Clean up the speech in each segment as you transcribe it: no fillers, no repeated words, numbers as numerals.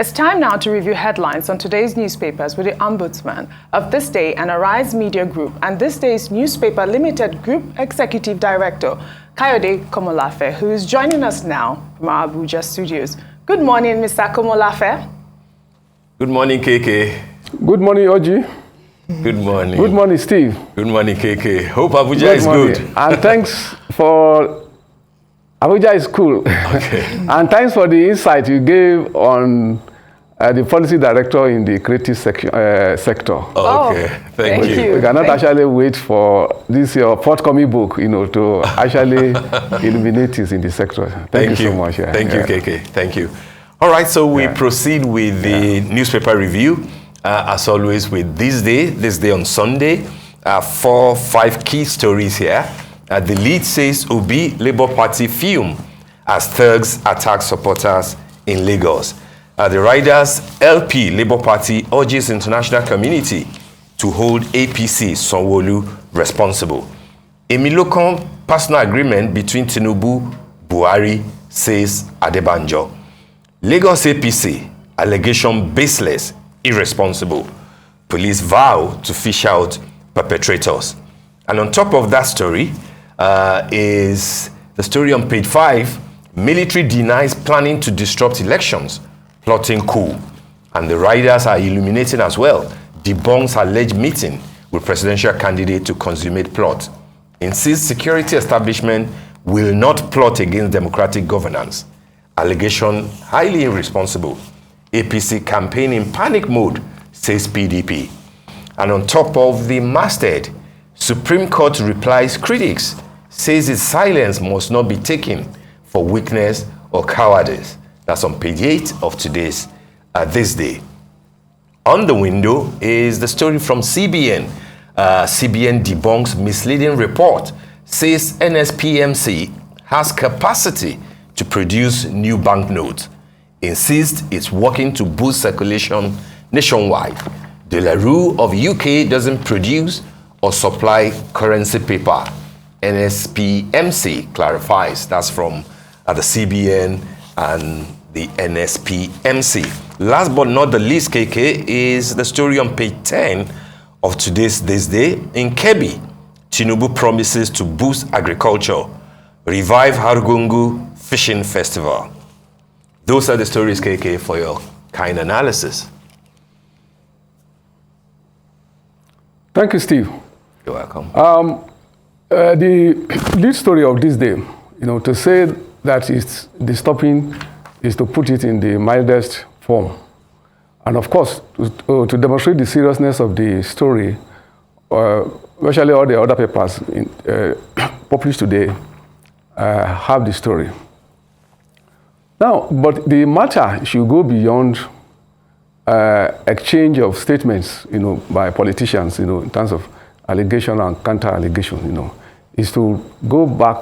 It's time now to review headlines on today's newspapers with the Ombudsman of This Day and Arise Media Group and This Day's Newspaper Limited Group Executive Director, Kayode Komolafe, who is joining us now from our Abuja studios. Good morning, Mr. Komolafe. Good morning, KK. Good morning, Oji. Good morning. Good morning, Steve. Good morning, KK. Hope Abuja is good. And thanks for... Abuja is cool. Okay. And thanks for the insight you gave on the policy director in the creative sector. Okay, thank you. We cannot actually wait for this your forthcoming book, to actually illuminate this in the sector. Thank you so much. Yeah. Thank you, KK. Thank you. All right, so we proceed with the newspaper review. As always, with This Day on Sunday. 4-5 key stories here. The lead says Obi Labour Party Fume as thugs attack supporters in Lagos. The Riders LP Labour Party urges international community to hold APC Sanwo-Olu responsible. Emilokan personal agreement between Tinubu, Buhari, says Adebanjo. Lagos APC allegation baseless, irresponsible. Police vow to fish out perpetrators. And on top of that story is the story on page 5. Military denies planning to disrupt elections, plotting coup. And the Riders are illuminating as well. Debunks alleged meeting with presidential candidate to consummate plot. Insists security establishment will not plot against democratic governance. Allegation highly irresponsible. APC campaign in panic mode, says PDP. And on top of the masthead, Supreme Court replies critics, says its silence must not be taken for weakness or cowardice. That's on page 8 of today's This Day. On the window is the story from CBN. CBN debunks misleading report, says NSPMC has capacity to produce new banknotes. Insists it's working to boost circulation nationwide. De La Rue of UK doesn't produce or supply currency paper. NSPMC clarifies. That's from the CBN and the NSPMC. Last but not the least, KK, is the story on page 10 of today's This Day. In Kebbi, Tinubu promises to boost agriculture, revive Hargungu Fishing Festival. Those are the stories, KK, for your kind analysis. Thank you, Steve. You're welcome. The lead story of This Day, to say that it's disturbing is to put it in the mildest form. And of course, to demonstrate the seriousness of the story, virtually all the other papers published today have the story. Now, but the matter should go beyond exchange of statements, by politicians, in terms of allegation and counter-allegation, is to go back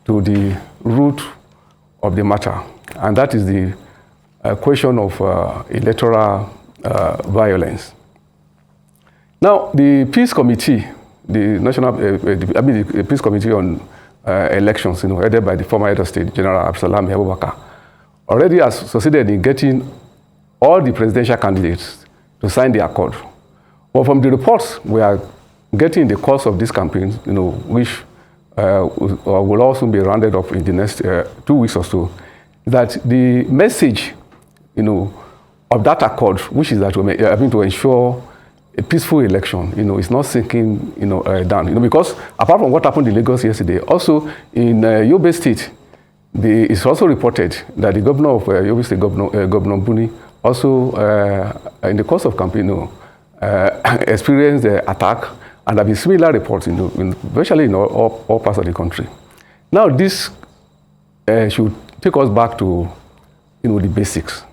to the root of the matter, and that is the question of electoral violence. Now, the Peace Committee, the Peace Committee on Elections, headed by the former head of state, General Absalom Abubakar, already has succeeded in getting all the presidential candidates to sign the accord. But from the reports we are getting in the course of this campaign, which will also be rounded up in the next 2 weeks or so, that the message, of that accord, which is that we're having to ensure a peaceful election, is not sinking, down. Because apart from what happened in Lagos yesterday, also in Yobe State, it's also reported that the governor of Yobe State, Governor Buni, also in the course of campaign, experienced the attack, and there have been similar reports virtually in all parts of the country. Now, this should take us back to the basics.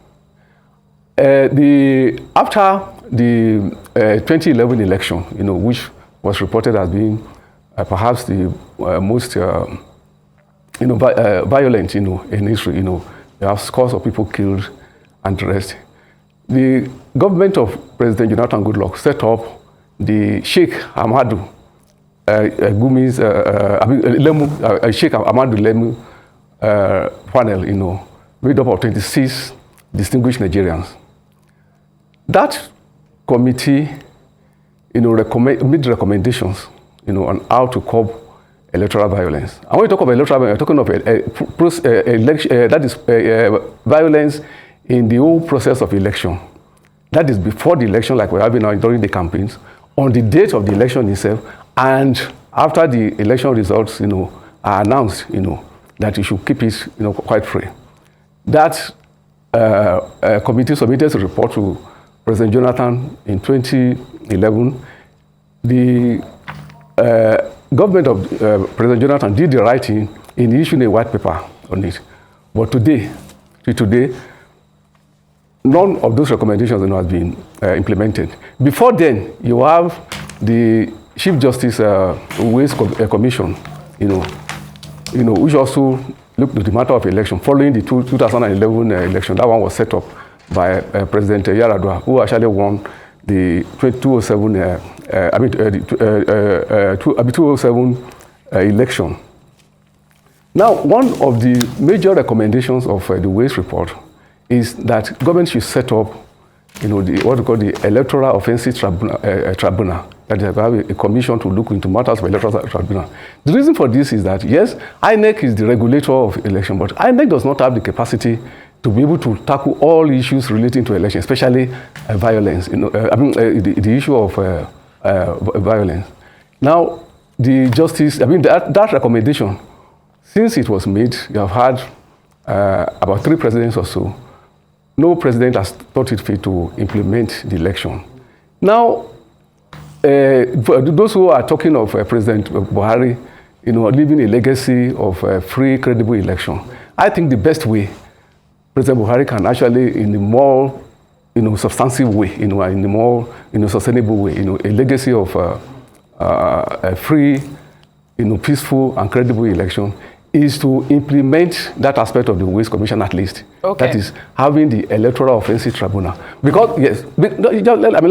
After the 2011 election, which was reported as being perhaps the most violent, in history, there are scores of people killed and the rest. The government of President Jonathan Goodluck set up the Sheikh Ahmadu Sheikh Ahmadu Lemu panel, made up of 26 distinguished Nigerians. That committee, made recommendations, on how to curb electoral violence. And when you talk about electoral violence, you're talking of violence in the whole process of election. That is before the election, like we're having now during the campaigns, on the date of the election itself, and after the election results, are announced, that you should keep it, quite free. That committee submitted a report to President Jonathan in 2011. The government of President Jonathan did the right thing in issuing a white paper on it. But today, none of those recommendations have been implemented. Before then, you have the Chief Justice Ways Commission, which also looked at the matter of election following the 2011 election. That one was set up by President Yaradua, who actually won the 2007 election. Now, one of the major recommendations of the Ways report is that government should set up, what we call the Electoral Offences Tribunal, that they have a commission to look into matters of electoral tribunal. The reason for this is that, yes, INEC is the regulator of election, but INEC does not have the capacity to be able to tackle all issues relating to election, especially violence, the issue of violence. Now, the justice, that recommendation, since it was made, you have had about 3 presidents or so. No president has thought it fit to implement the election. Now, for those who are talking of President Buhari, leaving a legacy of free, credible election, I think the best way President Buhari can actually, in a more, substantive way, in a more, sustainable way, a legacy of a free, peaceful and credible election, is to implement that aspect of the Ways Commission at least. Okay. That is having the Electoral Offences Tribunal. Because, yes, let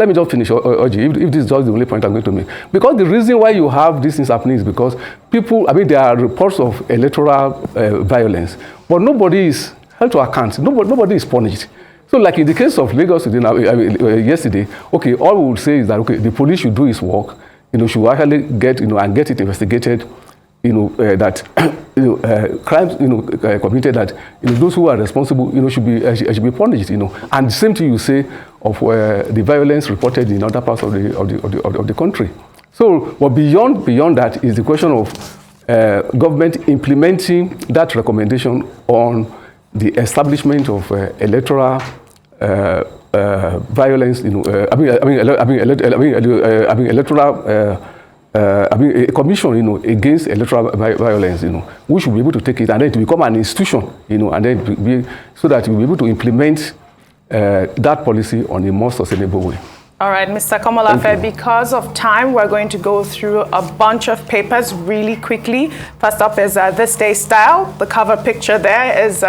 me just finish, Oji, if this is just the only point I'm going to make. Because the reason why you have these things happening is because people, there are reports of electoral violence, but nobody is held to account. Nobody is punished. So, like in the case of Lagos yesterday, okay, all we would say is that, okay, the police should do its work, should actually get, and get it investigated, that crimes committed, that those who are responsible should be punished, and the same thing you say of the violence reported in other parts of the country. So, but beyond that is the question of government implementing that recommendation on the establishment of electoral violence, electoral. A commission, against electoral violence, we should be able to take it and then to become an institution, and then so that we'll be able to implement that policy on a more sustainable way. All right, Mr. Komolafe, because of time, we're going to go through a bunch of papers really quickly. First up is This Day Style. The cover picture there is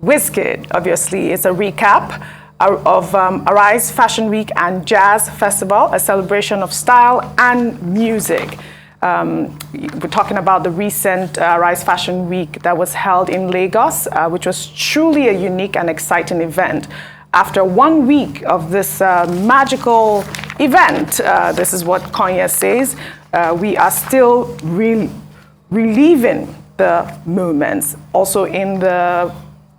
Wizkid, obviously. It's a recap of Arise Fashion Week and Jazz Festival, a celebration of style and music. We're talking about the recent Arise Fashion Week that was held in Lagos, which was truly a unique and exciting event. After 1 week of this magical event, this is what Konya says, we are still reliving the moments. Also in the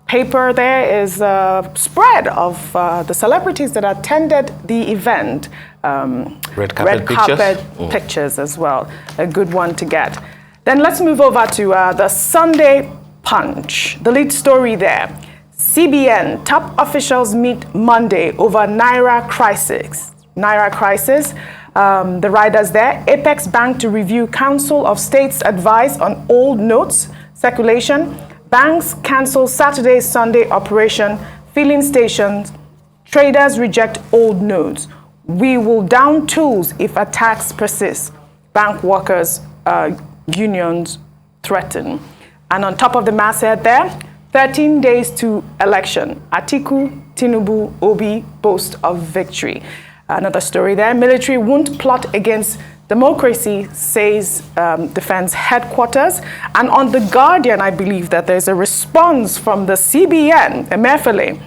paper there is a spread of the celebrities that attended the event. Red carpet pictures as well. A good one to get. Then let's move over to the Sunday Punch. The lead story there. CBN, top officials meet Monday over Naira crisis. Naira crisis. The riders there. Apex Bank to review Council of State's advice on old notes circulation. Banks cancel Saturday, Sunday operation, filling stations. Traders reject old notes. We will down tools if attacks persist. Bank workers, unions threaten. And on top of the masthead there, 13 days to election. Atiku, Tinubu, Obi boast of victory. Another story there, military won't plot against democracy, says Defense Headquarters. And on The Guardian, I believe that there's a response from the CBN, Emefiele.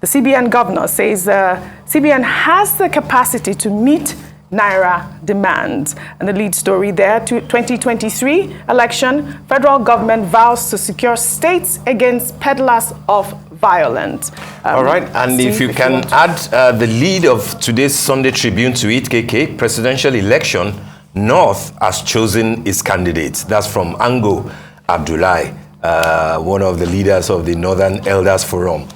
The CBN governor says CBN has the capacity to meet Naira demands. And the lead story there, 2023 election, federal government vows to secure states against peddlers of violence. All right, and if you can add the lead of today's Sunday Tribune to it, KK, presidential election, North has chosen its candidates. That's from Ango Abdullahi, one of the leaders of the Northern Elders Forum,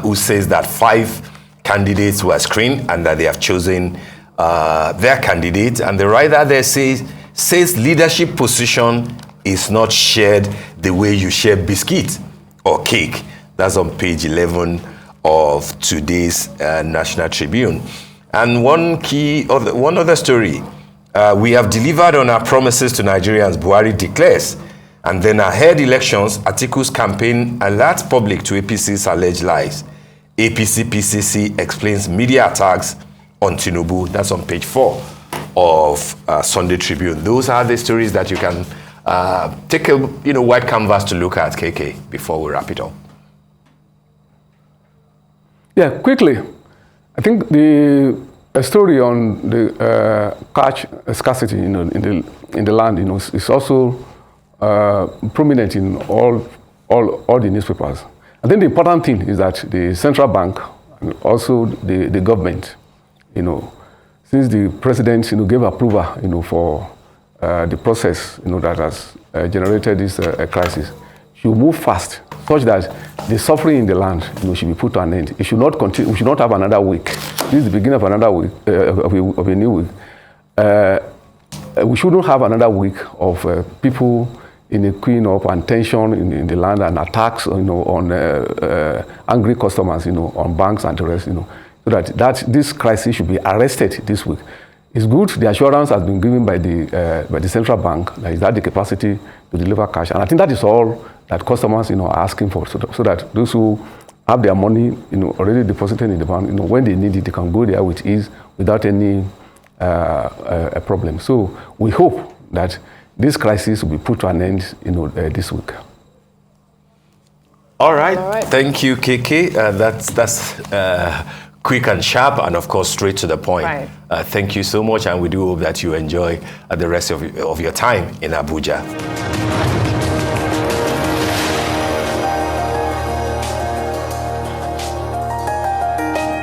who says that 5 candidates were screened and that they have chosen their candidate. And the writer there says leadership position is not shared the way you share biscuit or cake. That's on page 11 of today's National Tribune. And one other story, we have delivered on our promises to Nigerians, Buhari declares. And then ahead elections, Atiku's campaign alerts public to APC's alleged lies. APC PCC explains media attacks on Tinubu. That's on page 4 of Sunday Tribune. Those are the stories that you can take a white canvas to look at, KK, before we wrap it up. Yeah, quickly, I think a story on the cash scarcity, in the land, is also prominent in all the newspapers. I think the important thing is that the central bank and also the government, since the president, gave approval, for the process, that has generated this crisis, should move fast, such that the suffering in the land, should be put to an end. It should not continue. We should not have another week. This is the beginning of another week, of a new week. We shouldn't have another week of people in a queuing up and tension in the land and attacks, on angry customers, on banks and the rest, so that this crisis should be arrested this week. It's good. The assurance has been given by the central bank that is at the capacity to deliver cash, and I think that is all that customers, are asking for, so that those who have their money, already deposited in the bank, when they need it, they can go there with ease without any problem. So we hope that this crisis will be put to an end, this week. All right. Thank you, KK. That's quick and sharp, and of course straight to the point. Right. Thank you so much, and we do hope that you enjoy the rest of your time in Abuja.